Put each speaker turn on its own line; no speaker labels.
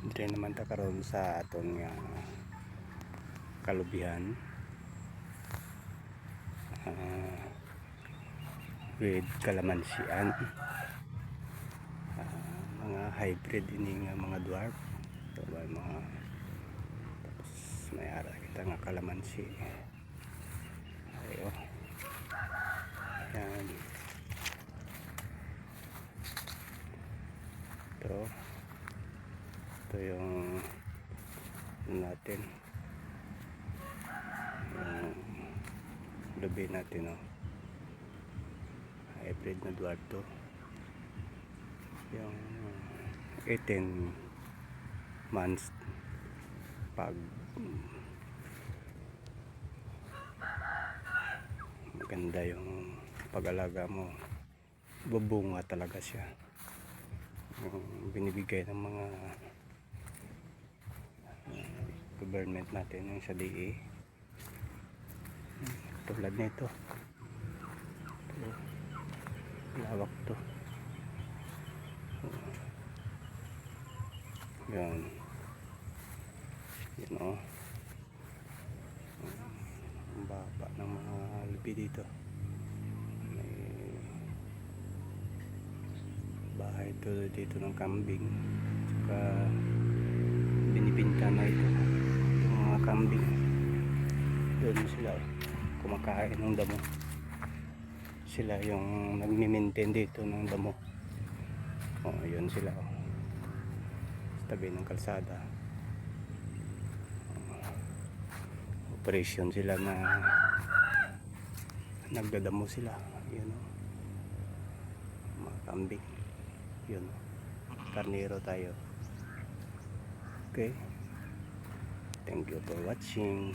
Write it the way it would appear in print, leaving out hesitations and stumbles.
Dire naman ta karon sa aton nga kalubihan with kalamansian, mga hybrid ini nga mga dwarf. Ito ba mga tapos may ara kita nga kalamansi ayo yan ito yung natin yung lubi natin, hybrid na dwarf to, yung 18 months pag maganda yung pag-alaga mo, bubunga talaga siya. Yung binibigay ng mga government natin yung sa DA, tulad nito, lawak to, yan yun ang baba ng mga lubi dito. May bahay to dito ng kambing, saka binibinta na ito yung mga kambing. Doon sila kumakain ng damo, sila yung nagmi-maintain dito ng damo. Yun sila sa tabi ng kalsada. Operation sila na nagdadamo sila. Yun mga kambing, yun karnero tayo. Okay, thank you for watching.